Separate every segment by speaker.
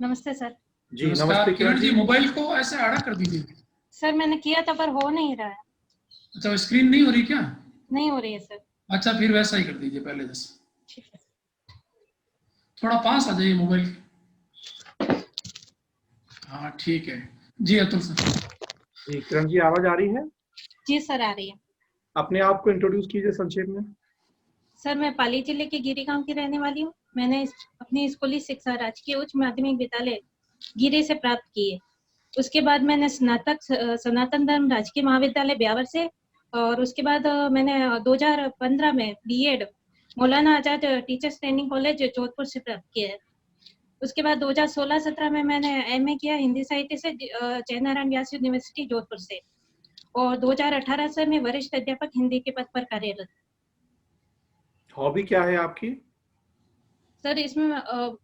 Speaker 1: नमस्ते सर।
Speaker 2: जी
Speaker 3: नमस्कार
Speaker 2: नमस्ते
Speaker 3: किरण जी, मोबाइल को ऐसे आड़ा कर दीजिए।
Speaker 1: सर मैंने किया था पर हो नहीं रहा है।
Speaker 3: अच्छा, स्क्रीन नहीं हो रही क्या?
Speaker 1: नहीं हो रही है सर।
Speaker 3: अच्छा, फिर वैसा ही कर दीजिए पहले जैसे।
Speaker 1: ठीक है।
Speaker 3: थोड़ा पास आ जाइए मोबाइल के। हाँ ठीक है जी, अतुल सर।
Speaker 2: जी किरण जी, आवाज आ रही है?
Speaker 1: जी सर आ रही है।
Speaker 2: अपने आप को इंट्रोड्यूस कीजिए संक्षेप में।
Speaker 1: सर मैं पाली जिले के गिरी गांव की रहने वाली हूँ। मैंने अपनी स्कूली शिक्षा राजकीय उच्च माध्यमिक विद्यालय गिरी से प्राप्त की है। उसके बाद मैंने स्नातक सनातन धर्म राजकीय महाविद्यालय ब्यावर से, और उसके बाद मैंने 2015 में BEd Maulana Azad teachers training college Jodhpur से प्राप्त किया है। उसके बाद 2016-17 में मैंने एमए किया हिंदी साहित्य से जय नारायण व्यास यूनिवर्सिटी जोधपुर से, और 2018 से मैं वरिष्ठ अध्यापक हिंदी के पद पर कार्यरत।
Speaker 2: हॉबी क्या है आपकी?
Speaker 1: सर इसमें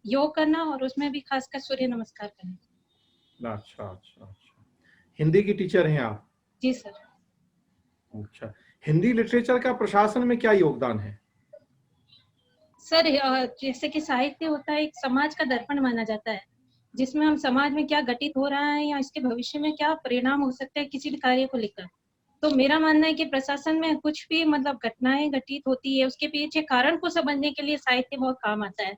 Speaker 1: योग करना और उसमें भी खासकर सूर्य नमस्कार करना।
Speaker 2: अच्छा अच्छा अच्छा। हिंदी की टीचर हैं आप?
Speaker 1: जी सर।
Speaker 2: अच्छा, हिंदी लिटरेचर का प्रशासन में क्या योगदान है?
Speaker 1: सर जैसे कि साहित्य होता है, एक समाज का दर्पण माना जाता है, जिसमें हम समाज में क्या घटित हो रहा है या इसके भविष्य में क्या परिणाम हो सकते हैं किसी भी कार्य को लेकर। तो मेरा मानना है कि प्रशासन में कुछ भी मतलब घटनाएं घटित होती है, उसके पीछे कारण को समझने के लिए साहित्य बहुत काम आता है।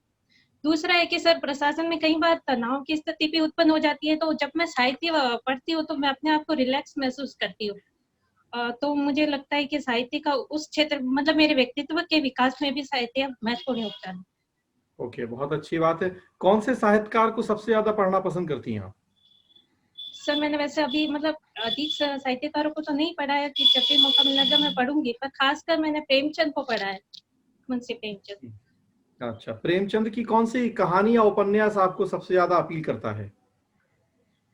Speaker 1: दूसरा है कि सर प्रशासन में कई बार तनाव की स्थिति भी उत्पन्न हो जाती है, तो जब मैं साहित्य पढ़ती हूँ तो मैं अपने आप को रिलैक्स महसूस करती हूँ। तो मुझे लगता है कि साहित्य का उस क्षेत्र मतलब मेरे व्यक्तित्व के विकास में भी साहित्य महत्वपूर्ण योगदान है।
Speaker 2: ओके, बहुत अच्छी बात है। कौन से साहित्यकार को सबसे ज्यादा पढ़ना पसंद करती हैं आप?
Speaker 1: सर मैंने वैसे अभी मतलब अधिक साहित्यकारों को तो नहीं पढ़ा है कि जब भी मौका मिलेगा मैं पढ़ूंगी, पर खासकर मैंने प्रेमचंद को पढ़ा है, मुंशी प्रेमचंद।
Speaker 2: अच्छा, प्रेमचंद की कौन सी कहानी या उपन्यास आपको सबसे ज्यादा अपील करता है?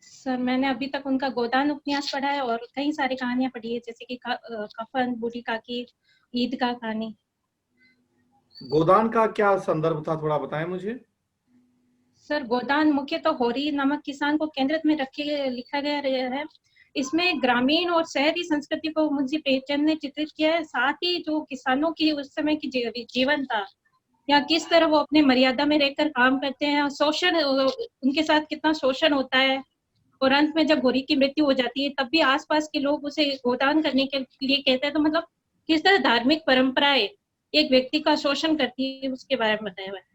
Speaker 1: सर मैंने अभी तक उनका गोदान उपन्यास पढ़ा है और कई सारी कहानियां पढ़ी है, जैसे कि कफन, बूढ़ी काकी, ईद का कहानी।
Speaker 2: गोदान का क्या संदर्भ था, थोड़ा बताएं मुझे।
Speaker 1: सर गोदान मुख्य तो होरी नामक किसान को केंद्र में रखे लिखा गया है। इसमें ग्रामीण और शहरी संस्कृति को मुंशी प्रेमचंद ने चित्रित किया है, साथ ही जो किसानों की उस समय की जीवन था या किस तरह वो अपने मर्यादा में रहकर काम करते हैं, और शोषण उनके साथ कितना शोषण होता है, और अंत में जब गोरी की मृत्यु हो जाती है तब भी आसपास के लोग उसे गोदान करने के लिए कहते हैं। तो मतलब किस तरह धार्मिक परंपराएं एक व्यक्ति का शोषण करती है उसके बारे में बताया हुआ है।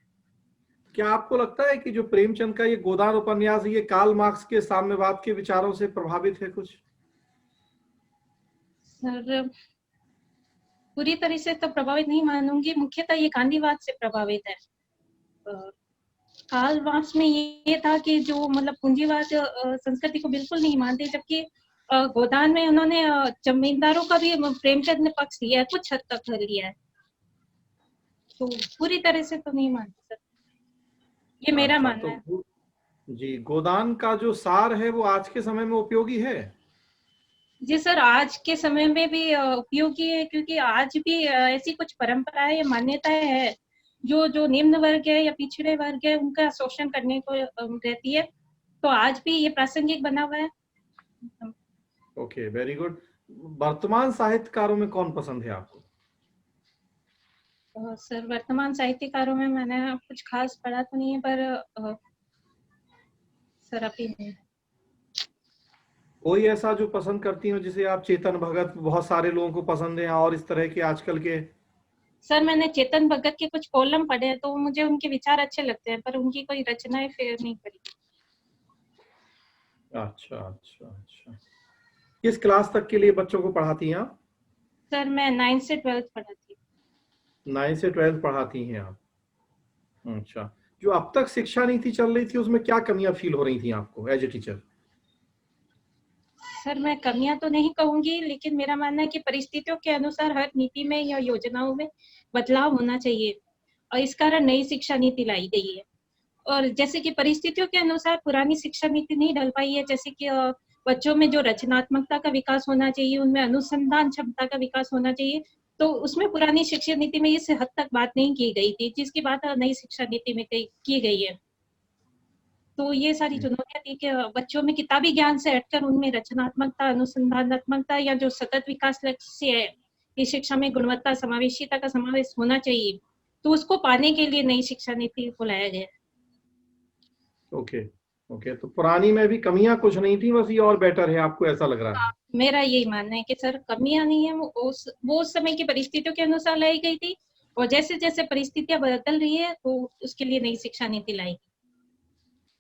Speaker 2: क्या आपको लगता है कि जो प्रेमचंद का ये गोदान उपन्यास है, ये कार्ल मार्क्स के साम्यवाद के विचारों से प्रभावित है कुछ?
Speaker 1: सर पूरी तरह से तो प्रभावित नहीं मानूंगी, मुख्यतः ये गांधीवाद से प्रभावित है। कार्ल मार्क्स में ये था कि जो मतलब पूंजीवाद संस्कृति को बिल्कुल नहीं मानते, जबकि गोदान में उन्होंने जमींदारों का भी प्रेमचंद ने पक्ष लिया है, कुछ हद तक लिया है, तो पूरी तरह से तो नहीं मानते सर, ये मेरा
Speaker 2: अच्छा,
Speaker 1: मानना है।
Speaker 2: तो जी, गोदान का जो सार है वो आज के समय में उपयोगी है?
Speaker 1: जी सर, आज के समय में भी उपयोगी है, क्योंकि आज भी ऐसी कुछ परंपराएं या मान्यताएं है जो जो निम्न वर्ग है या पिछड़े वर्ग है उनका शोषण करने को रहती है, तो आज भी ये प्रासंगिक बना हुआ है।
Speaker 2: Okay, very good. वर्तमान साहित्यकारों में कौन पसंद है आपको?
Speaker 1: सर वर्तमान साहित्यकारों में मैंने कुछ खास पढ़ा तो नहीं है, पर सर अभी नहीं।
Speaker 2: कोई ऐसा जो पसंद करती हो, जिसे आप, चेतन भगत बहुत सारे लोगों को पसंद है, और इस तरह के आजकल के?
Speaker 1: सर मैंने चेतन भगत के कुछ कॉलम पढ़े हैं, तो मुझे उनके विचार अच्छे लगते हैं, पर उनकी कोई रचनाएं फेर नहीं पढ़ी।
Speaker 2: अच्छा अच्छा अच्छा। किस क्लास तक के लिए बच्चों को पढ़ाती हैं आप?
Speaker 1: सर मैं 9th से 12th पढ़ाती
Speaker 2: 9 से 12 पढ़ाती हैं आप? अच्छा, जो अब तक शिक्षा नीति चल रही थी उसमें क्या कमियां फील हो रही थी आपको एज ए टीचर?
Speaker 1: सर मैं कमियां तो नहीं कहूंगी, लेकिन मेरा मानना है कि परिस्थितियों के अनुसार हर नीति में या योजनाओं में बदलाव होना चाहिए, और इस कारण नई शिक्षा नीति लाई गई है। और जैसे कि परिस्थितियों के अनुसार पुरानी शिक्षा नीति नहीं ढल पाई है, जैसे कि बच्चों में जो रचनात्मकता का विकास होना चाहिए, उनमें अनुसंधान क्षमता का विकास होना चाहिए, तो उसमें पुरानी शिक्षा नीति में इस हद तक बात नहीं की गई थी जिसकी बात नई शिक्षा नीति में की गई है। तो ये सारी चुनौतियां थी कि बच्चों में किताबी ज्ञान से हटकर उनमें रचनात्मकता, अनुसंधानात्मकता या जो सतत विकास लक्ष्य है कि शिक्षा में गुणवत्ता, समावेशिता का समावेश होना चाहिए, तो उसको पाने के लिए नई शिक्षा नीति को लाया गया।
Speaker 2: ओके, ओके, तो पुरानी में भी कमियां कुछ नहीं थी, बस ये और बेटर है, आपको ऐसा लग रहा है?
Speaker 1: मेरा यही मानना है कि सर कमियां नहीं है, वो उस समय की परिस्थितियों के अनुसार लाई गई थी, और जैसे जैसे परिस्थितियां बदल रही है तो उसके लिए नई शिक्षा नीति लाई।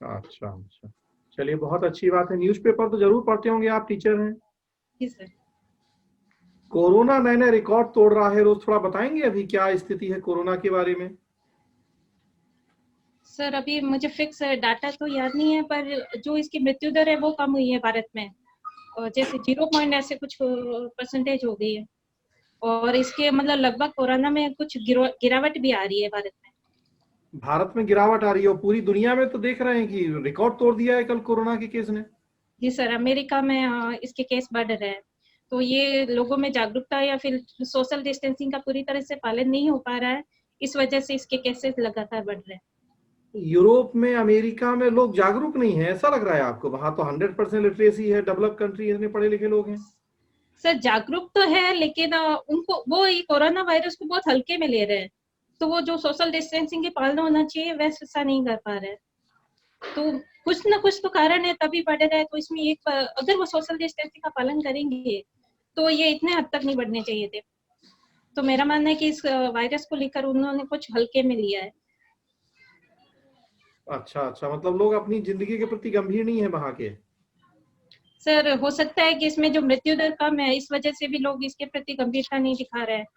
Speaker 2: अच्छा अच्छा, चलिए बहुत अच्छी बात है। न्यूज़पेपर तो जरूर पढ़ते होंगे, आप टीचर हैं।
Speaker 1: जी सर।
Speaker 2: कोरोना नए नए रिकॉर्ड तोड़ रहा है रोज, थोड़ा बताएंगे अभी क्या स्थिति है कोरोना के बारे में?
Speaker 1: सर अभी मुझे फिक्स डाटा तो याद नहीं है, पर जो इसकी मृत्यु दर है वो कम हुई है भारत में, और जैसे 0 पॉइंट ऐसे कुछ परसेंटेज हो गई है, और इसके मतलब लगभग कोरोना में कुछ गिरावट भी आ रही है भारत में।
Speaker 2: भारत में गिरावट आ रही है, और पूरी दुनिया में तो देख रहे हैं कि रिकॉर्ड तोड़ दिया है कल कोरोना के केस ने।
Speaker 1: जी सर, अमेरिका में इसके केस बढ़ रहे हैं, तो ये लोगों में जागरूकता या फिर सोशल डिस्टेंसिंग का पूरी तरह से पालन नहीं हो पा रहा है, इस वजह से इसके केसेस लगातार बढ़ रहे हैं।
Speaker 2: यूरोप में, अमेरिका में लोग जागरूक नहीं है, ऐसा लग रहा है आपको? वहां तो 100% लिटरेसी है, डेवलप कंट्री, इतने पढ़े लिखे लोग हैं।
Speaker 1: सर जागरूक तो है, लेकिन उनको वो ये कोरोना वायरस को बहुत हल्के में ले रहे हैं, तो वो जो सोशल डिस्टेंसिंग की पालना होना चाहिए वैसा नहीं कर पा रहे हैं। तो कुछ ना कुछ तो कारण है, तभी बढ़ रहा है। तो इसमें एक अगर वो सोशल डिस्टेंसिंग का पालन करेंगे तो ये इतने हद तक नहीं बढ़ने चाहिए थे। तो मेरा मानना है कि इस वायरस को लेकर उन्होंने कुछ हल्के में लिया है।
Speaker 2: अच्छा अच्छा, मतलब लोग अपनी जिंदगी के प्रति गंभीर नहीं है वहां के।
Speaker 1: सर हो सकता है कि इसमें जो मृत्यु दर कम है, इस वजह से भी लोग इसके प्रति गंभीरता नहीं दिखा रहे हैं,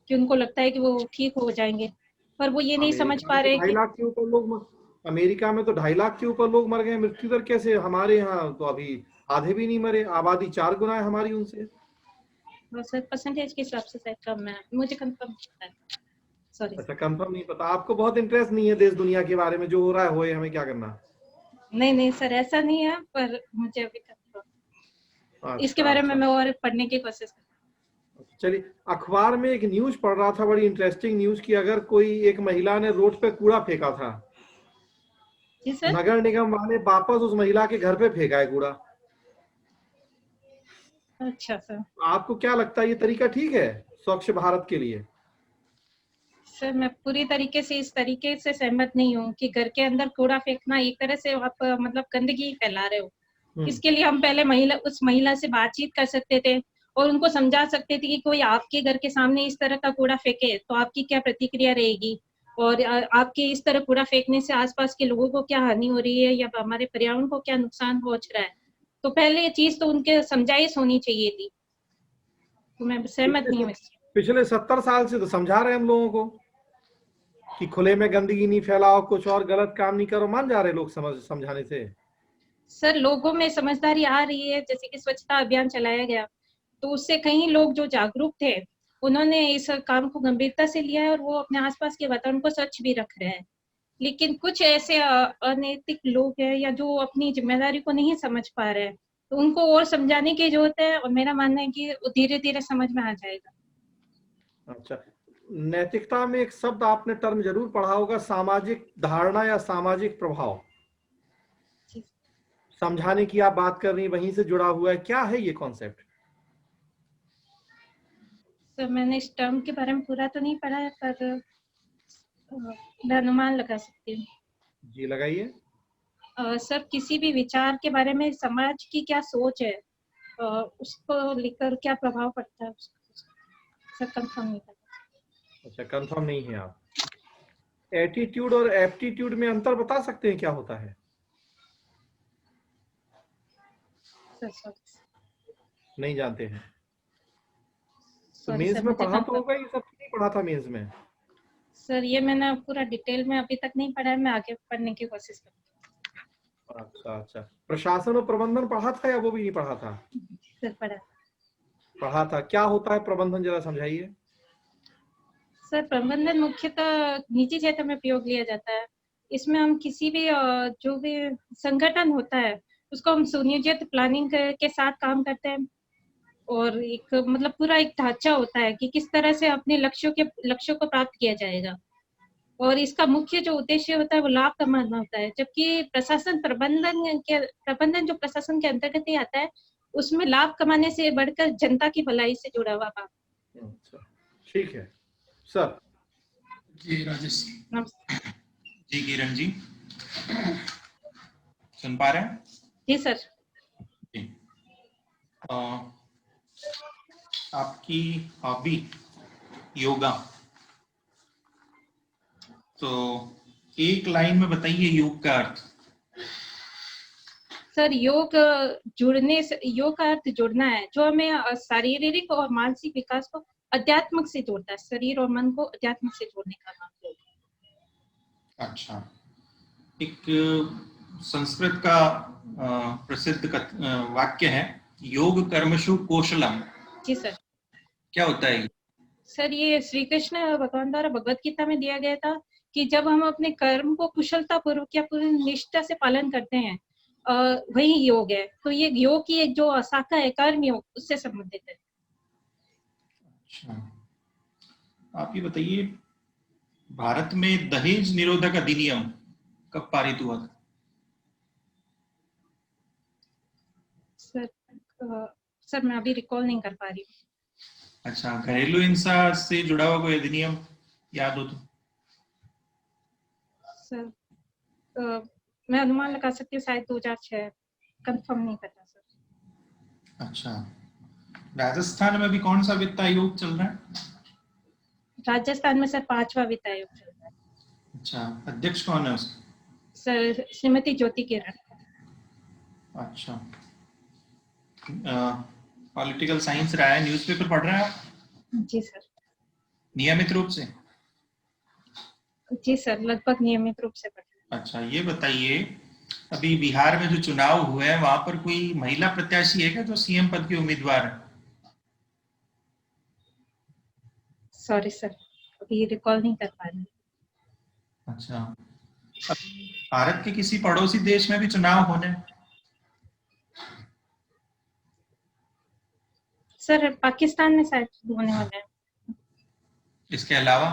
Speaker 1: कि उनको लगता है कि वो ठीक हो जाएंगे, पर वो ये नहीं समझ
Speaker 2: अमेरिका
Speaker 1: पा
Speaker 2: में तो
Speaker 1: रहे
Speaker 2: ढाई
Speaker 1: कि
Speaker 2: लाख के ऊपर लोग अमेरिका में तो 2.5 लाख के ऊपर लोग मर गए, मृत्यु दर कैसे? हमारे यहाँ तो अभी आधे भी नहीं मरे, आबादी 4 गुना है हमारी उनसे।
Speaker 1: सर परसेंटेज के हिसाब से शायद कम है, मुझे कंफर्म पता है। सॉरी
Speaker 2: अच्छा,
Speaker 1: सर।
Speaker 2: कंफर्म नहीं पता आपको? बहुत इंटरेस्ट नहीं है देश दुनिया के बारे में, जो हो रहा है होए, हमें क्या करना।
Speaker 1: नहीं नहीं सर, ऐसा नहीं है, पर मुझे अभी कंफर्म इसके
Speaker 2: अच्छा
Speaker 1: बारे में
Speaker 2: अच्छा,
Speaker 1: मैं और पढ़ने की कोशिश कर।
Speaker 2: चलिए। अखबार में एक न्यूज पढ़ रहा था, बड़ी इंटरेस्टिंग न्यूज, की अगर कोई एक महिला ने रोड पे कूड़ा फेंका था,
Speaker 1: जी सर।
Speaker 2: नगर निगम वाले वापस उस महिला के घर पे फेंका है कूड़ा।
Speaker 1: अच्छा सर।
Speaker 2: आपको क्या लगता है, ये तरीका ठीक है स्वच्छ भारत के लिए?
Speaker 1: सर मैं पूरी तरीके से इस तरीके से सहमत नहीं हूँ कि घर के अंदर कूड़ा फेंकना एक तरह से आप मतलब गंदगी फैला रहे हो।
Speaker 2: हम्म।
Speaker 1: इसके लिए हम पहले उस महिला से बातचीत कर सकते थे, और उनको समझा सकते थे कि कोई आपके घर के सामने इस तरह का कूड़ा फेंके तो आपकी क्या प्रतिक्रिया रहेगी, और आपके इस तरह कूड़ा फेंकने से आसपास के लोगों को क्या हानि हो रही है या हमारे पर्यावरण को क्या नुकसान पहुंच रहा है। तो पहले ये चीज तो उनके समझाइश होनी चाहिए थी, तो मैं सहमत
Speaker 2: पिछले
Speaker 1: नहीं हूँ इससे।
Speaker 2: पिछले 70 साल से तो समझा रहे हैं हम लोगों को कि खुले में गंदगी नहीं फैलाओ, कुछ और गलत काम नहीं करो, मान जा रहे लोग समझाने से।
Speaker 1: सर लोगों में समझदारी आ रही है, जैसे कि स्वच्छता अभियान चलाया गया, तो उससे कई लोग जो जागरूक थे उन्होंने इस काम को गंभीरता से लिया है, और वो अपने आसपास के वातावरण को स्वच्छ भी रख रहे हैं। लेकिन कुछ ऐसे अनैतिक लोग हैं या जो अपनी जिम्मेदारी को नहीं समझ पा रहे हैं, तो उनको और समझाने की जरूरत है, और मेरा मानना है कि धीरे धीरे समझ में आ जाएगा।
Speaker 2: अच्छा, नैतिकता में एक शब्द आपने टर्म जरूर पढ़ा होगा, सामाजिक धारणा या सामाजिक प्रभाव।
Speaker 1: जी
Speaker 2: समझाने की आप बात कर रही, वहीं से जुड़ा हुआ है, क्या है ये कॉन्सेप्ट?
Speaker 1: सर मैंने इस टर्म के बारे में पूरा तो नहीं पढ़ा है, पर मैं अनुमान लगा सकती हूँ।
Speaker 2: जी लगाइए।
Speaker 1: सर किसी भी विचार के बारे में समाज की क्या सोच है, उसको लेकर क्या प्रभाव पड़ता है उसका, सर कंफर्म नहीं पता।
Speaker 2: अच्छा, कंफर्म नहीं है आप? एटीट्यूड और एप्टीट्यूड में अंतर बता सकते हैं क्या होता है?
Speaker 1: Sir sorry.
Speaker 2: नहीं जानते हैं? तो
Speaker 1: सॉरी
Speaker 2: मेंस
Speaker 1: सर,
Speaker 2: में
Speaker 1: मुझे
Speaker 2: पढ़ा तो
Speaker 1: कंफर्म।
Speaker 2: होगा ये सब, नहीं पढ़ा था मेंस में?
Speaker 1: सर ये मैंने पूरा डिटेल में अभी तक नहीं पढ़ा है, मैं आगे पढ़ने की कोशिश करूँगी।
Speaker 2: अच्छा अच्छा, प्रशासन और प्रबंधन पढ़ा था या वो भी नहीं पढ़ा था?
Speaker 1: सर पढ़ा।
Speaker 2: पढ़ा था। क्या होता है प्रबंधन, जरा समझाइए।
Speaker 1: सर प्रबंधन मुख्यतः निजी क्षेत्र में प्रयोग लिया जाता है। इसमें हम किसी भी जो भी संगठन होता है उसको हम सुनियोजित प्लानिंग के साथ काम करते हैं, और एक मतलब पूरा एक ढांचा होता है कि किस तरह से अपने लक्ष्यों को प्राप्त किया जाएगा, और इसका मुख्य जो उद्देश्य होता है वो लाभ कमाना होता है। जबकि प्रबंधन जो प्रशासन के अंतर्गत ही आता है, उसमें लाभ कमाने से बढ़कर जनता की भलाई से जुड़ा हुआ काम।
Speaker 2: अच्छा, ठीक है सर।
Speaker 3: जी राजेश जी।
Speaker 1: नमस्ते।
Speaker 4: जी किरण जी। सुन पा रहे हैं?
Speaker 1: जी सर।
Speaker 4: जी। आपकी हॉबी योगा, तो एक लाइन में बताइए योग का अर्थ।
Speaker 1: सर योग जुड़ने से, योग का अर्थ जुड़ना है, जो हमें शारीरिक और मानसिक विकास को अध्यात्म से जोड़ता है, शरीर और मन को अध्यात्म से जोड़ने का नाम योग।
Speaker 4: अच्छा, एक संस्कृत का प्रसिद्ध वाक्य है, योग कर्मसु कौशलम।
Speaker 1: जी सर।
Speaker 4: क्या होता है?
Speaker 1: सर ये श्री कृष्ण भगवान द्वारा भगवत गीता में दिया गया था कि जब हम अपने कर्म को कुशलता पूर्वक या पूरी निष्ठा से पालन करते हैं, वही योग है। तो ये योग की एक जो शाखा है कर्म योग, उससे संबंधित है।
Speaker 4: अच्छा, आप ये बताइए, भारत में दहेज निरोधक अधिनियम कब पारित हुआ था?
Speaker 1: सर मैं अभी रिकॉल नहीं कर पा रही हूँ।
Speaker 4: अच्छा, घरेलू हिंसा से जुड़ा हुआ कोई अधिनियम याद हो तो?
Speaker 1: सर मैं अनुमान लगा सकती हूँ, शायद 2006, कंफर्म नहीं पता सर।
Speaker 4: अच्छा, राजस्थान में भी कौन सा वित्त आयोग चल रहा है?
Speaker 1: राजस्थान में सर 5वां वित्त आयोग चल रहा है।
Speaker 4: अच्छा, अध्यक्ष कौन है उसका?
Speaker 1: सर श्रीमती ज्योति किरण।
Speaker 4: अच्छा, पॉलिटिकल साइंस रहा है, न्यूज़पेपर पढ़ रहे हैं आप?
Speaker 1: जी सर।
Speaker 4: नियमित रूप से?
Speaker 1: जी सर, लगभग नियमित रूप से पढ़ रहे हैं।
Speaker 4: अच्छा, ये बताइए, अभी बिहार में जो चुनाव हुए हैं वहां पर कोई महिला प्रत्याशी है क्या जो सीएम पद की उम्मीदवार है?
Speaker 1: सॉरी सर, अभी रिकॉल नहीं कर पा रही।
Speaker 4: अच्छा, भारत के किसी पड़ोसी देश में भी चुनाव होने हैं?
Speaker 1: सर पाकिस्तान में शायद होने वाला है।
Speaker 4: इसके अलावा?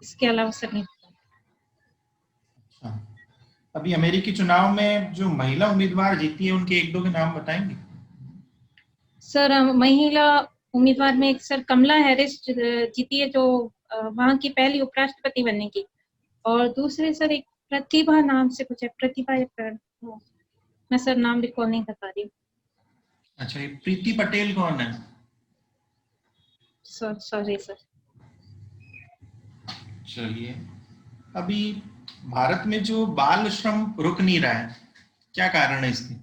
Speaker 1: इसके अलावा सर नहीं पता।
Speaker 4: अच्छा, अभी अमेरिकी चुनाव में जो महिला उम्मीदवार जीती है उनके एक दो के नाम बताएंगे?
Speaker 1: सर महिला उम्मीदवार में एक सर कमला हैरिस जीती है, जो वहां की पहली उपराष्ट्रपति बनने की, और दूसरे सर एक प्रतिभा नाम से कुछ है, प्रतिभा मैं सर नाम रिकॉल नहीं कर पा रही हूँ।
Speaker 4: अच्छा, ये प्रीति पटेल कौन है?
Speaker 1: Sorry sir.
Speaker 4: चलिए, अभी भारत में जो बाल श्रम रुक नहीं रहा है, क्या कारण है इसके?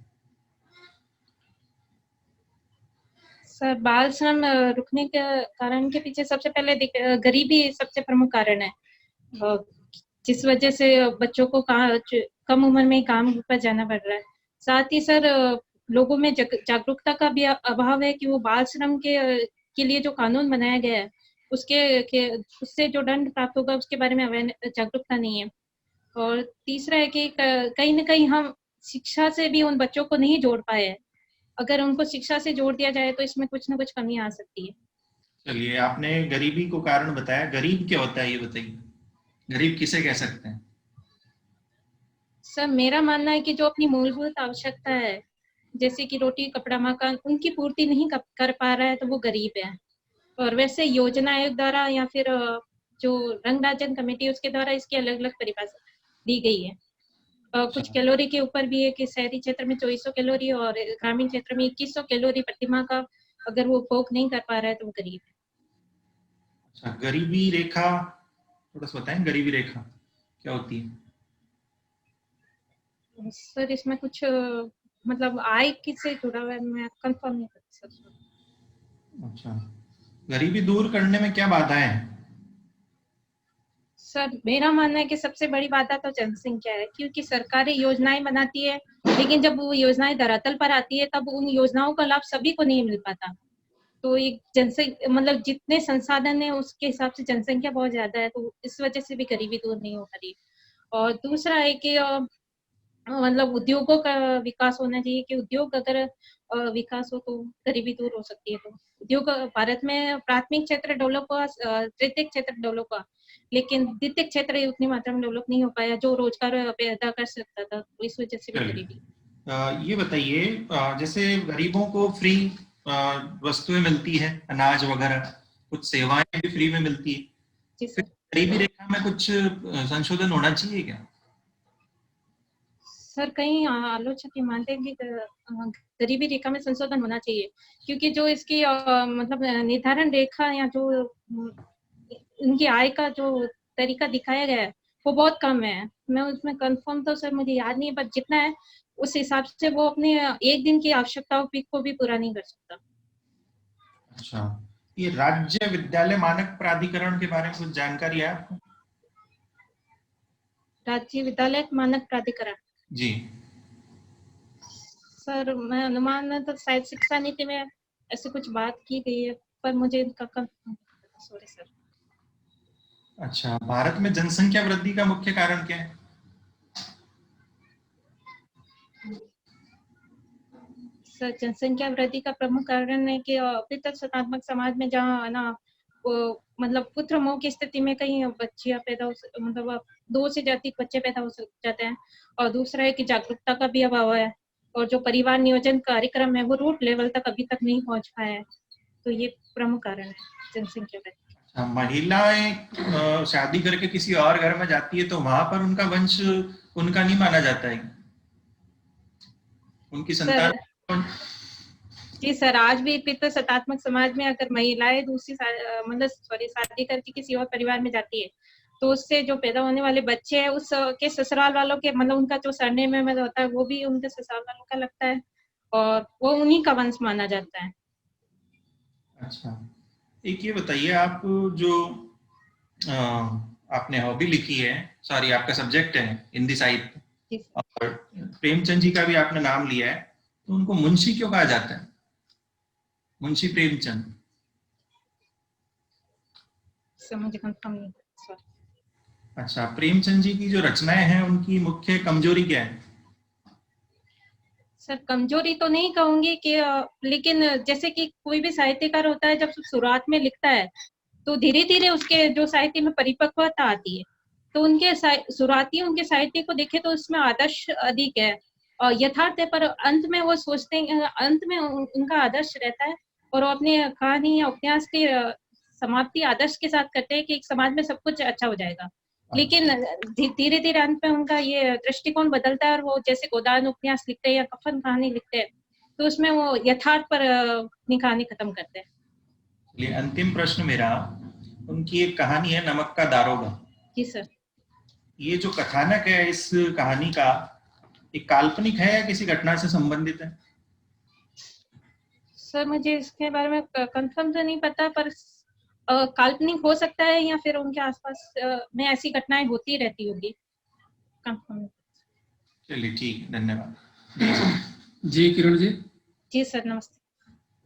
Speaker 1: सर बाल श्रम रुकने के कारण के पीछे सबसे पहले गरीबी सबसे प्रमुख कारण है, जिस वजह से बच्चों को कम उम्र में काम पर जाना पड़ रहा है। साथ ही सर लोगों में जागरूकता का भी अभाव है कि वो बाल श्रम के लिए जो कानून बनाया गया है उससे जो दंड प्राप्त होगा उसके बारे में जागरूकता नहीं है। और तीसरा है कि कहीं ना कहीं हम शिक्षा से भी उन बच्चों को नहीं जोड़ पाए हैं। अगर उनको शिक्षा से जोड़ दिया जाए तो इसमें कुछ ना कुछ कमी आ सकती है।
Speaker 4: चलिए, आपने गरीबी को कारण बताया, गरीब क्या होता है ये बताइए, गरीब किसे कह सकते हैं?
Speaker 1: सर मेरा मानना है कि जो अपनी मूलभूत आवश्यकता है, जैसे कि रोटी कपड़ा मकान, उनकी पूर्ति नहीं कर पा रहा है तो वो गरीब है। और वैसे योजना आयोग द्वारा या फिर जो रंगराजन कमेटी उसके द्वारा इसकी अलग अलग परिभाषा दी गई है। कुछ कैलोरी के ऊपर भी है कि शहरी क्षेत्र में 2400 कैलोरी और ग्रामीण क्षेत्र में 2100 कैलोरी प्रतिमाह का अगर वो उपभोग नहीं कर पा रहा है तो वो गरीब है।
Speaker 4: अच्छा, गरीबी रेखा थोड़ा सा बताएं, गरीबी रेखा क्या होती है?
Speaker 1: सर इसमें कुछ मतलब आय किससे जुड़ा हुआ है, मैं कंफर्म नहीं कर सकती।
Speaker 4: अच्छा, गरीबी दूर करने में क्या बाधाएं हैं?
Speaker 1: सर मेरा मानना है कि सबसे बड़ी बाधा तो जनसंख्या है, क्योंकि सरकारें योजनाएं बनाती है लेकिन जब वो योजनाएं धरातल पर आती है तब उन योजनाओं का लाभ सभी को नहीं मिल पाता। तो एक जनसंख्या मतलब जितने संसाधन है उसके हिसाब से जनसंख्या बहुत ज्यादा है, तो इस वजह से भी गरीबी दूर नहीं हो पा रही। और दूसरा है कि मतलब उद्योगों का विकास होना चाहिए, कि उद्योग अगर विकास हो तो गरीबी दूर हो सकती है। तो उद्योग भारत में प्राथमिक क्षेत्र डेवलप हुआ, तृतीयक क्षेत्र डेवलप हुआ, लेकिन द्वितीयक क्षेत्र उतनी मात्रा में डेवलप नहीं हो पाया जो रोजगार पैदा कर सकता था, तो इस वजह से भी गरीबी।
Speaker 4: ये बताइए, जैसे गरीबों को फ्री वस्तुएं मिलती है, अनाज वगैरह, कुछ सेवाएं भी फ्री में मिलती है,
Speaker 1: जी सर।
Speaker 4: गरीबी रेखा में कुछ संशोधन होना चाहिए क्या?
Speaker 1: सर कई आलोचक ये मानते हैं कि गरीबी रेखा में संशोधन होना चाहिए, क्योंकि जो इसकी मतलब निर्धारण रेखा या जो इनकी आय का जो तरीका दिखाया गया है वो बहुत कम है। मैं उसमें कंफर्म तो सर मुझे याद नहीं है, पर जितना है उस हिसाब से वो अपने एक दिन की आवश्यकताओं को भी पूरा नहीं कर सकता।
Speaker 4: अच्छा, ये राज्य विद्यालय मानक प्राधिकरण के बारे में कुछ जानकारी है आपको?
Speaker 1: राज्य विद्यालय मानक प्राधिकरण,
Speaker 4: जी।
Speaker 1: सर मैं अनुमान में तो शायद शिक्षा नीति में ऐसी कुछ बात की गई है, पर मुझे इनका सॉरी सर।
Speaker 4: अच्छा, भारत में जनसंख्या वृद्धि का मुख्य कारण क्या है?
Speaker 1: सर जनसंख्या वृद्धि का प्रमुख कारण है कि पितृसत्तात्मक समाज में जहाँ ना वो मतलब पुत्र मोह की स्थिति में कई बच्चियां पैदा हो मतलब 2 से अधिक बच्चे पैदा हो जाते हैं, और दूसरा है कि जागरूकता का भी अभाव है, और जो परिवार नियोजन कार्यक्रम है वो रूट लेवल तक अभी तक नहीं पहुंच पाया है। तो ये प्रमुख कारण है जनसंख्या वृद्धि।
Speaker 4: अच्छा, महिलाएं शादी करके किसी और घर में जाती है तो वहां पर उनका वंश उनका नहीं माना जाता है, उनकी संतान?
Speaker 1: जी सर, आज भी पितृसत्तात्मक समाज में अगर महिलाएं दूसरी मतलब शादी करके किसी और परिवार में जाती है तो उससे जो पैदा होने वाले बच्चे हैं उस के ससुराल वालों के मतलब उनका जो सरनेम में मतलब होता है वो भी उनके ससुराल वालों का लगता है, और वो उन्हीं का वंश माना जाता है।
Speaker 4: अच्छा, एक ये बताइए, आप जो आपने हॉबी लिखी है, सॉरी आपका सब्जेक्ट है हिंदी साहित्य,
Speaker 1: जी
Speaker 4: और प्रेमचंद जी का भी आपने नाम लिया है, तो उनको मुंशी क्यों कहा जाता है, मुंशी प्रेमचंद?
Speaker 1: सर मुझे कंफर्म नहीं सर।
Speaker 4: अच्छा, प्रेमचंद जी की जो रचनाएं हैं उनकी मुख्य कमजोरी क्या है?
Speaker 1: सर कमजोरी तो नहीं कहूंगी कि लेकिन जैसे कि कोई भी साहित्यकार होता है जब शुरुआत में लिखता है तो धीरे धीरे उसके जो साहित्य में परिपक्वता आती है, तो उनके शुरुआती उनके साहित्य को देखे तो उसमें आदर्श अधिक है और यथार्थ है, पर अंत में वो सोचते हैं अंत में उनका आदर्श रहता है, और वो अपनी कहानी या उपन्यास की समाप्ति आदर्श के साथ करते हैं कि एक समाज में सब कुछ अच्छा हो जाएगा। लेकिन धीरे धीरे अंत में उनका ये दृष्टिकोण बदलता है और वो जैसे गोदान उपन्यास लिखते हैं या कफन कहानी लिखते हैं तो उसमें वो यथार्थ पर अपनी कहानी खत्म करते हैं।
Speaker 4: चलिए, अंतिम प्रश्न मेरा, उनकी एक कहानी है नमक का दारोगा।
Speaker 1: जी सर।
Speaker 4: ये जो कथानक है इस कहानी का, एक काल्पनिक है या किसी घटना से संबंधित है?
Speaker 1: सर मुझे इसके बारे में कंफर्म तो नहीं पता, पर काल्पनिक हो सकता है या फिर उनके आसपास में ऐसी घटनाएं होती रहती होगी। कंफर्म।
Speaker 4: चलिए ठीक है, धन्यवाद।
Speaker 3: जी किरण जी।
Speaker 1: जी सर, नमस्ते।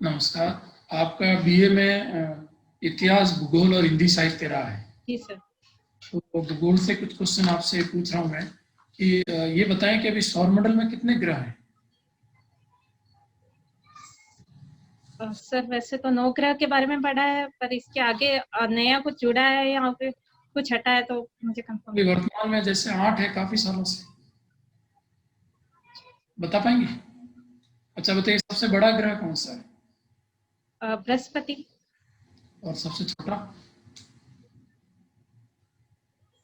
Speaker 3: नमस्कार। आपका बीए में इतिहास, भूगोल और हिंदी साहित्य रहा है।
Speaker 1: जी सर।
Speaker 3: तो भूगोल से कुछ क्वेश्चन आपसे पूछ रहा हूँ मैं कि ये बताएं कि अभी सौरमंडल में कितने ग्रह हैं?
Speaker 1: सर वैसे तो 9 ग्रह के बारे में पढ़ा है, पर इसके आगे नया कुछ जुड़ा है या फिर कुछ हटा है तो मुझे कंफर्म।
Speaker 3: अभी वर्तमान में जैसे 8 है काफी सालों से, बता पाएंगे? अच्छा बताइए, सबसे बड़ा ग्रह कौन सा है?
Speaker 1: बृहस्पति।
Speaker 3: और सबसे छोटा?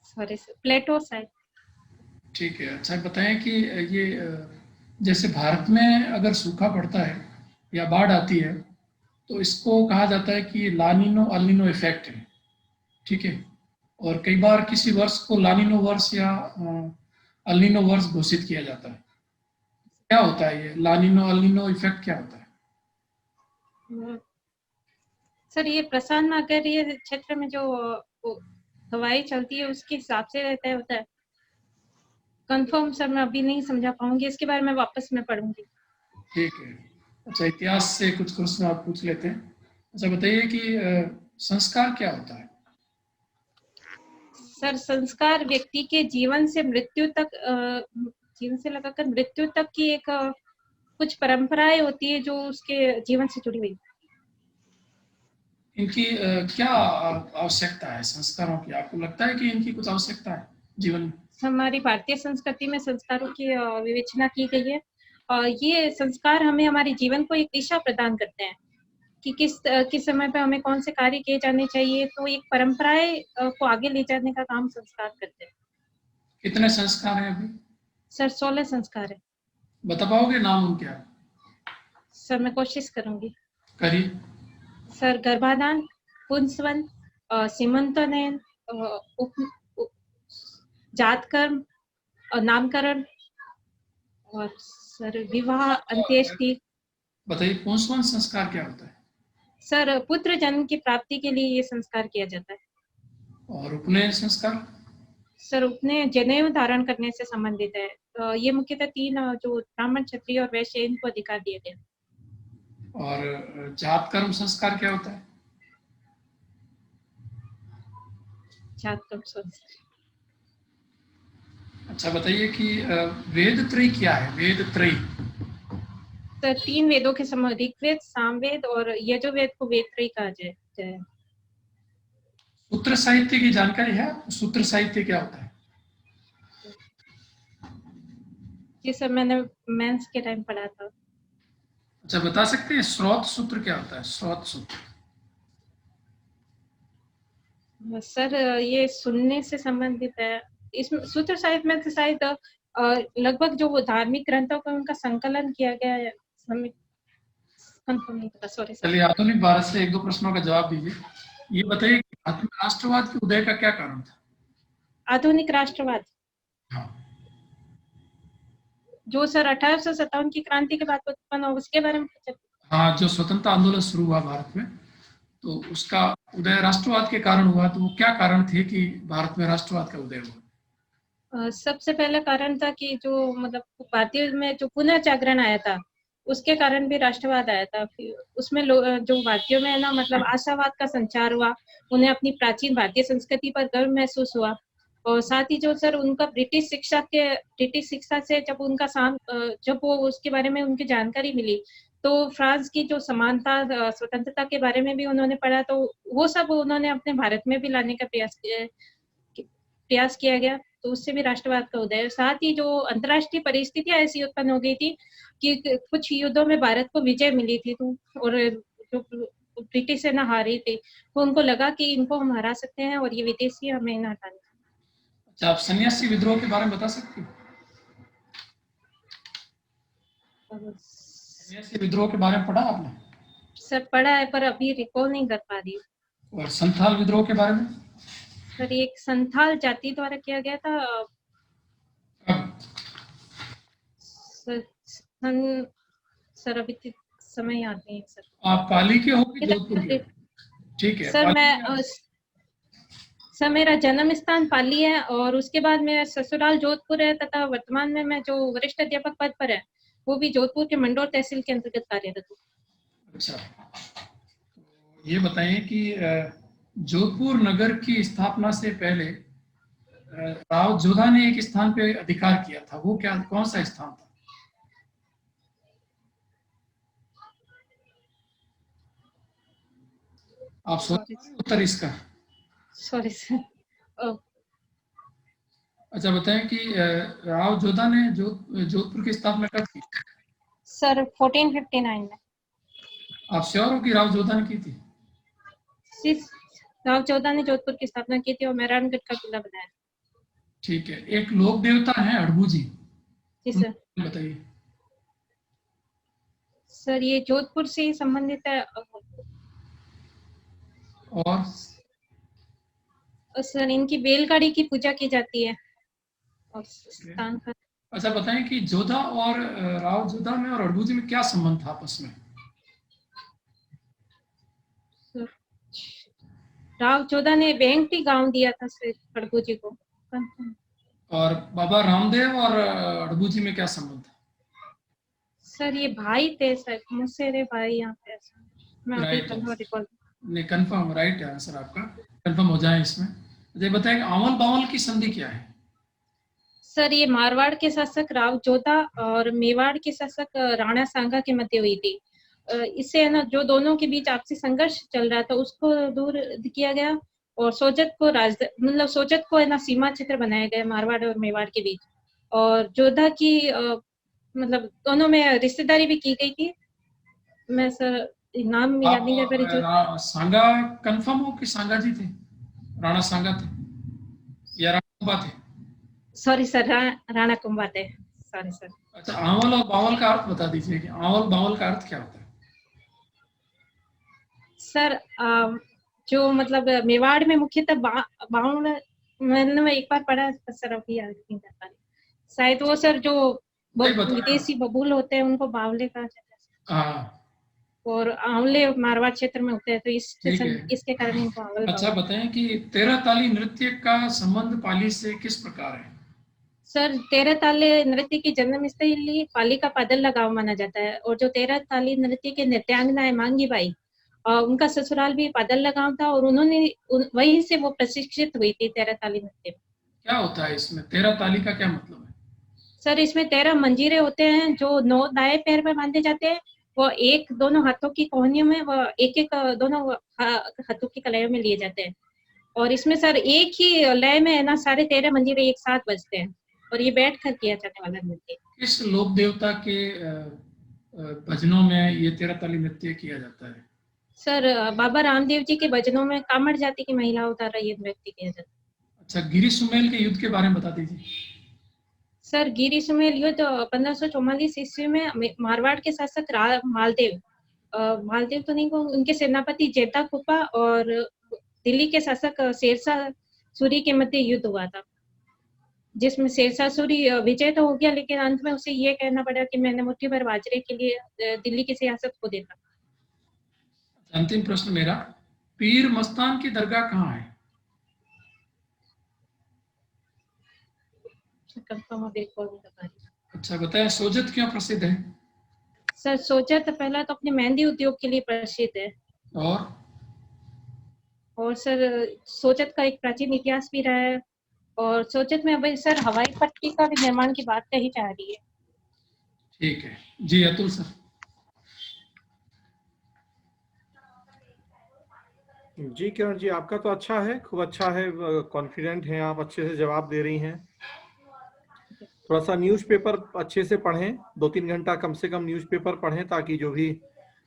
Speaker 1: सॉरी सर, प्लेटो शायद।
Speaker 3: ठीक है। अच्छा बताएं कि ये जैसे भारत में अगर सूखा पड़ता है या बाढ़ आती है तो इसको कहा जाता है कि लानिनो अल्निनो इफेक्ट है, ठीक है। और कई बार किसी वर्ष को लानिनो वर्ष या अल्निनो वर्ष घोषित किया जाता है। क्या होता है ये लानिनो अल्निनो इफेक्ट, क्या होता है?
Speaker 1: सर ये प्रशांत महासागरीय क्षेत्र में जो हवाएं चलती है उसके हिसाब से रहता है, होता है। कंफर्म सर मैं अभी नहीं समझा पाऊंगी, इसके बारे में वापस मैं पढ़ूंगी।
Speaker 3: ठीक है। अच्छा, इतिहास से कुछ क्वेश्चन आप पूछ लेते हैं। अच्छा बताइए कि संस्कार क्या होता है?
Speaker 1: सर संस्कार व्यक्ति के जीवन से मृत्यु तक जीवन से लगाकर मृत्यु तक की एक कुछ परंपराएं होती है जो उसके जीवन से जुड़ी हुई।
Speaker 3: इनकी क्या आवश्यकता है संस्कारों की? आपको लगता है कि इनकी कुछ आवश्यकता है जीवन में?
Speaker 1: हमारी भारतीय संस्कृति में संस्कारों की विवेचना की गई है और ये संस्कार हमें हमारे जीवन को एक दिशा प्रदान करते हैं कि किस समय पे हमें कौन से कार्य किए जाने चाहिए, तो एक परंपराएं को आगे ले जाने का काम संस्कार करते हैं।
Speaker 3: कितने संस्कार हैं अभी?
Speaker 1: सर 16 संस्कार है।
Speaker 3: बता पाओगे नाम उनके आप?
Speaker 1: सर मैं कोशिश करूंगी।
Speaker 3: करिए।
Speaker 1: सर गर्भाधान, पुंसवन, सीमंतोनयन, जात कर्म, नामकरण और सर विवाह, अंत्येष्टि।
Speaker 3: बताइए पुंसवन संस्कार क्या होता है?
Speaker 1: सर पुत्र जन्म की प्राप्ति के लिए ये संस्कार किया जाता है।
Speaker 3: और उपनयन संस्कार?
Speaker 1: सर उपनयन जनेऊ धारण करने से संबंधित है। ये मुख्यतः 3 जो ब्राह्मण, क्षत्रिय और वैश्य इनको अधिकार दिए गए।
Speaker 3: और जात कर्म संस्कार क्या होता है?
Speaker 1: जात कर्म संस्कार।
Speaker 3: अच्छा बताइए कि वेद त्रयी क्या है? वेद त्रयी?
Speaker 1: सर 3 वेदों के समान ऋग्वेद, सामवेद और यजुर्वेद को वेद त्रयी कहा जाता है।
Speaker 3: सूत्र साहित्य की जानकारी है? सूत्र साहित्य क्या होता है?
Speaker 1: जी सर मैंने मेंस के टाइम पढ़ा था।
Speaker 3: अच्छा बता सकते हैं स्रोत सूत्र क्या होता है? स्रोत सूत्र?
Speaker 1: सर ये सुनने से संबंधित है। इसमें सूत्र साहित्य में तो शायद लगभग जो वो धार्मिक ग्रंथों का उनका संकलन किया गया है। Sorry sir.
Speaker 3: चलिए आधुनिक भारत से 1-2 प्रश्नों का जवाब दीजिए। ये बताइए कि भारत में राष्ट्रवाद के उदय का क्या कारण था?
Speaker 1: आधुनिक राष्ट्रवाद
Speaker 3: हाँ।
Speaker 1: जो सर 1857 की क्रांति के बाद उत्पन्न हो, उसके बारे में कुछ?
Speaker 3: हाँ, जो स्वतंत्रता आंदोलन शुरू हुआ भारत में, तो उसका उदय राष्ट्रवाद के कारण हुआ। तो वो क्या कारण थे कि भारत में राष्ट्रवाद का उदय हुआ?
Speaker 1: सबसे पहला कारण था कि जो मतलब भारतीय में जो पुनः जागरण आया था, उसके कारण भी राष्ट्रवाद आया था। उसमें जो भारतीयों में है ना, मतलब आशावाद का संचार हुआ। उन्हें अपनी प्राचीन भारतीय संस्कृति पर गर्व महसूस हुआ। और साथ ही जो सर उनका ब्रिटिश शिक्षा से जब उनका जब वो उसके बारे में उनकी जानकारी मिली, तो फ्रांस की जो समानता, स्वतंत्रता के बारे में भी उन्होंने पढ़ा। तो वो सब उन्होंने अपने भारत में भी लाने का प्रयास किया गया। तो उससे भी राष्ट्रवाद का उदय। साथ ही जो अंतर्राष्ट्रीय परिस्थितियां ऐसी उत्पन्न हो गई थी कि कुछ युद्धों में भारत को विजय मिली थी, तो और जो ब्रिटिश सेना हारी थी, तो उनको लगा कि इनको हम हरा सकते हैं और ये विदेशी हमें न हटाने।
Speaker 3: अच्छा, आप सन्यासी विद्रोह के बारे में बता सकते हो? सन्यासी विद्रोह के बारे में पढ़ा आपने?
Speaker 1: सर पढ़ा है पर अभी रिकॉल नहीं कर पा रही।
Speaker 3: और संथाल विद्रोह के बारे में?
Speaker 1: सर एक संथाल जाति द्वारा किया गया था। सर अभी समय याद नहीं है सर।
Speaker 3: आप पाली के हो कि जोधपुर के? ठीक है
Speaker 1: सर सर मेरा जन्म स्थान पाली है और उसके बाद मेरा ससुराल जोधपुर है तथा वर्तमान में मैं जो वरिष्ठ अध्यापक पद पर है वो भी जोधपुर के मंडोर तहसील के अंतर्गत कार्यरत हूँ।
Speaker 3: अच्छा, तो ये बताएं कि जोधपुर नगर की स्थापना से पहले राव जोधा ने एक स्थान पे अधिकार किया था, वो क्या, कौन सा स्थान था? आप सोचिए उत्तर इसका।
Speaker 1: Sorry sir.
Speaker 3: अच्छा बताएं कि राव जोधा ने जोधपुर की स्थापना कब की?
Speaker 1: सर 1459 में।
Speaker 3: आप श्योर हो कि राव जोधा ने की थी?
Speaker 1: राव जोधा ने जोधपुर की स्थापना की थी और मेहरानगढ़ का किला बनाया। ठीक
Speaker 3: है। एक लोक देवता है अड़बू जी।
Speaker 1: जी सर।
Speaker 3: बताइए।
Speaker 1: सर ये जोधपुर से ही संबंधित है।
Speaker 3: और
Speaker 1: सर इनकी बैलगाड़ी की पूजा की जाती है। और स्थान का।
Speaker 3: अच्छा बताएं कि जोधा और राव जोधा में और अड़बू जी में क्या संबंध था आपस में?
Speaker 1: राव जोधा ने बेंगटी गांव दिया था अड़बू जी को।
Speaker 3: और बाबा रामदेव और अड़बू जी में क्या संबंध था?
Speaker 1: सर ये भाई थे सर, मुझसे भाई यहाँ पे। मैं अभी
Speaker 3: कंफर्म राइट है आंसर आपका, कंफर्म हो जाए इसमें। ये बताएं कि अमल बावल की संधि क्या है?
Speaker 1: सर ये मारवाड़ के शासक राव जोधा और मेवाड़ के शासक राणा सांगा के मध्य हुई थी। इससे है ना जो दोनों के बीच आपसी संघर्ष चल रहा था उसको दूर किया गया और सोजत को है ना सीमा क्षेत्र बनाया गया मारवाड़ और मेवाड़ के बीच। और जोधा की मतलब दोनों में रिश्तेदारी भी की गई थी। मैं सर नाम याद नहीं कर रही।
Speaker 3: सांगा कंफर्म हो कि सांगा जी थे, राणा सांगा थे या राणा थे?
Speaker 1: Sorry sir, Rana Kumbhate, sorry sir.
Speaker 3: अच्छा, आंवल और बावल का अर्थ बता दीजिए कि आंवल बावल का अर्थ क्या होता है?
Speaker 1: सर जो मतलब मेवाड़ में मुख्यतः बावल, मैंने एक बार पढ़ा था सर, अभी याद नहीं कर पा रही। शायद वो सर जो
Speaker 3: वही बता रहा हूँ।
Speaker 1: विदेशी बबूल होते हैं उनको बावले कहा जाता है,
Speaker 3: हाँ,
Speaker 1: और आंवले मारवाड़ क्षेत्र में होते हैं, तो
Speaker 3: ठीक है।
Speaker 1: इसके कारण इनको आंवल
Speaker 3: अच्छा
Speaker 1: बावल।
Speaker 3: बताएं कि तेरह ताली नृत्य का संबंध पाली से किस प्रकार है?
Speaker 1: सर 13 ताली नृत्य की जन्म स्थली पाली का पादल गांव माना जाता है, और जो 13 ताली नृत्य के नृत्यांगना है मांगी बाई, उनका ससुराल भी पादल गांव था, और उन्होंने वहीं से वो प्रशिक्षित हुई थी 13 ताली नृत्य में।
Speaker 3: क्या होता है इसमें? तेरह ताली का क्या मतलब है?
Speaker 1: सर इसमें 13 मंजीरे होते हैं जो 9 दाएं पैर में बांधे जाते हैं, वो एक दोनों हाथों की कोहनियों में, वो एक एक दोनों हाथों की कलाइयों में लिए जाते हैं, और इसमें सर एक ही लय में है ना सारे 13 मंजीरे एक साथ बजते हैं, और ये बैठ कर किया जाने वाला नृत्य।
Speaker 3: किस लोक देवता के भजनों में ये तेरह ताली नृत्य किया जाता है?
Speaker 1: सर बाबा रामदेव जी के भजनों में कामड़ जाति की महिलाओं द्वारा ये नृत्य किया जाता है।
Speaker 3: अच्छा, गिरी सुमेल के युद्ध के बारे में बता दीजिए।
Speaker 1: सर गिरी सुमेल युद्ध 1544 ईस्वी में मारवाड़ के शासक मालदेव, मालदेव तो नहीं, उनके सेनापति जेता कुपा और दिल्ली के शासक शेरशाह सूरी के मध्य युद्ध हुआ था, जिसमें शेरशाह सूरी विजय तो हो गया, लेकिन अंत में उसे ये कहना पड़ा कि मैंने मुट्ठी भर बाजरे के लिए दिल्ली की सियासत खो देता।
Speaker 3: अंतिम प्रश्न मेरा, पीर मस्तान की दरगाह कहाँ है?
Speaker 1: कंफर्म अभी रिकॉल नहीं कर पा रही।
Speaker 3: अच्छा बताएं, सोजत क्यों प्रसिद्ध है?
Speaker 1: सर सोजत पहला तो अपने मेहंदी उद्योग के लिए प्रसिद्ध है, और सर सोजत का एक प्राचीन इतिहास भी रहा है, और सोजत में अभी सर हवाई पट्टी का भी निर्माण की बात कही जा रही है।
Speaker 3: ठीक है जी। अतुल सर।
Speaker 2: जी किरण जी, आपका तो अच्छा है, खूब अच्छा है, कॉन्फिडेंट हैं आप, अच्छे से जवाब दे रही हैं। थोड़ा सा न्यूज़पेपर अच्छे से पढ़ें, 2-3 घंटा कम से कम न्यूज़पेपर पढ़ें, ताकि जो भी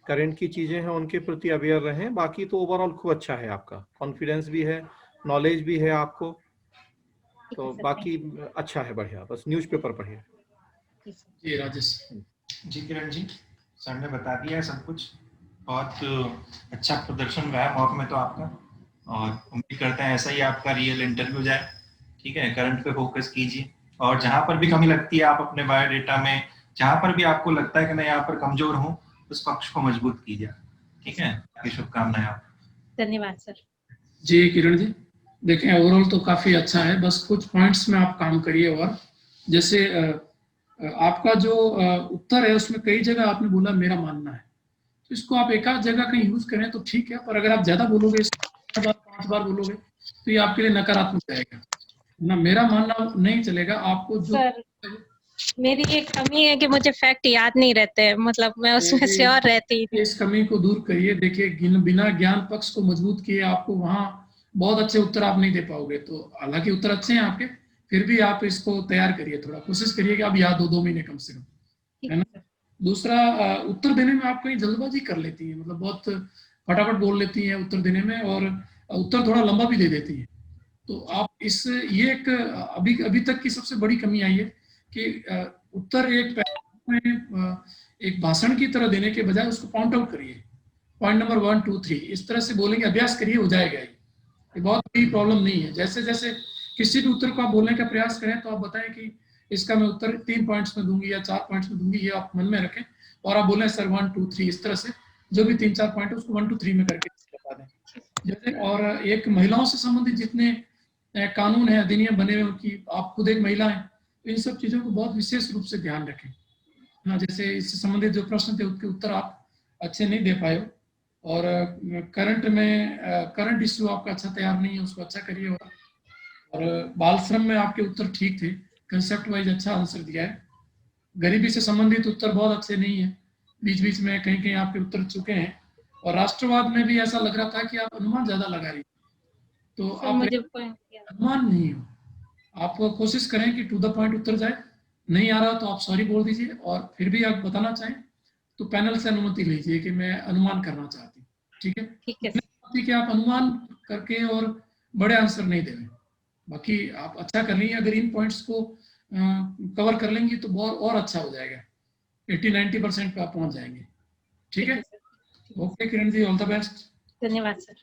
Speaker 2: करंट की चीज़ें हैं उनके प्रति अवेयर रहें। बाकी तो ओवरऑल खूब अच्छा है, आपका कॉन्फिडेंस भी है, नॉलेज भी है आपको, तो बाकी अच्छा है, बढ़िया, बस न्यूज़पेपर पढ़िए।
Speaker 3: जी राजेश।
Speaker 4: जी किरण जी, सर ने बता दिया है सब कुछ, बहुत अच्छा प्रदर्शन रहा है मॉक में तो आपका, और उम्मीद करते हैं ऐसा ही आपका रियल इंटरव्यू जाए। ठीक है, करंट पे फोकस कीजिए, और जहां पर भी कमी लगती है आप अपने बायोडेटा में, जहां पर भी आपको लगता है कि मैं यहाँ पर कमजोर हूँ, उस पक्ष को मजबूत कीजिए। ठीक है, आपकी शुभकामनाएं। आप
Speaker 1: धन्यवाद सर।
Speaker 3: जी किरण जी, देखें ओवरऑल तो काफी अच्छा है, बस कुछ पॉइंट्स में आप काम करिए। और जैसे आपका जो उत्तर है उसमें कई जगह आपने बोला मेरा मानना है, तो इसको आप एक आध जगह कहीं यूज करें तो ठीक है, पर अगर आप ज्यादा बोलोगे, 5 बार बोलोगे, तो ये आपके लिए नकारात्मक जाएगा ना। मेरा मानना नहीं चलेगा, आपको जो
Speaker 1: सर मेरी एक कमी है कि मुझे फैक्ट याद नहीं रहते हैं, मतलब मैं उसमें श्योर रहती हूँ।
Speaker 3: इस कमी को दूर करिए। देखिए बिना ज्ञान पक्ष को मजबूत किए आपको वहां बहुत अच्छे उत्तर आप नहीं दे पाओगे। तो हालांकि उत्तर अच्छे हैं आपके, फिर भी आप इसको तैयार करिए, थोड़ा कोशिश करिए कि आप याद हो 2 महीने कम से कम, है ना। दूसरा, उत्तर देने में आप कहीं जल्दबाजी कर लेती है, मतलब बहुत फटाफट बोल लेती है उत्तर देने में, और उत्तर थोड़ा लंबा भी दे देती है। तो आप ये एक अभी तक की सबसे बड़ी कमी आई है कि उत्तर एक भाषण की तरह देने के बजाय उसको पॉइंट आउट करिए, पॉइंट नंबर 1 2 3 इस तरह से बोलेंगे, अभ्यास करिए, हो जाएगा। ये बहुत बड़ी प्रॉब्लम नहीं है। जैसे जैसे किसी भी उत्तर को आप बोलने का प्रयास करें तो आप बताएं कि इसका मैं उत्तर 3 पॉइंट्स में दूंगी या 4 पॉइंट्स में दूंगी, ये आप मन में रखें, और आप बोलें सर 1 2 3 इस तरह से, जो भी 3-4 पॉइंट है उसको 1 2 3 में करके बता दें। जैसे और एक महिलाओं से संबंधित जितने कानून है, अधिनियम बने हुए, उनकी, आप खुद एक महिला है, तो इन सब चीजों को बहुत विशेष रूप से ध्यान रखें। हाँ, जैसे इससे संबंधित जो प्रश्न थे उसके उत्तर आप अच्छे नहीं दे पाए हो, और करंट इश्यू आपका अच्छा तैयार नहीं है, उसको अच्छा करिए। और बाल श्रम में आपके उत्तर ठीक थे, कंसेप्ट वाइज अच्छा आंसर दिया है। गरीबी से संबंधित उत्तर बहुत अच्छे नहीं है, बीच बीच में कहीं कहीं आपके उत्तर चुके हैं। और राष्ट्रवाद में भी ऐसा लग रहा था कि आप अनुमान ज्यादा लगा रही, तो आप अनुमान नहीं हो। आप कोशिश करें कि टू द पॉइंट उत्तर जाए, नहीं आ रहा तो आप सॉरी बोल दीजिए, और फिर भी आप बताना चाहें तो पैनल से अनुमति लीजिए कि मैं अनुमान करना चाहती हूँ। ठीक है, ठीक है कि आप अनुमान करके और बड़े आंसर नहीं देंगे, बाकी आप अच्छा कर लेंगे, अगर इन पॉइंट्स को कवर कर लेंगी तो बहुत और अच्छा हो जाएगा, 80-90% पे आप पहुंच जाएंगे। ठीक है,
Speaker 1: sir.
Speaker 3: Okay Kiran ji, all the best.
Speaker 1: धन्यवाद सर।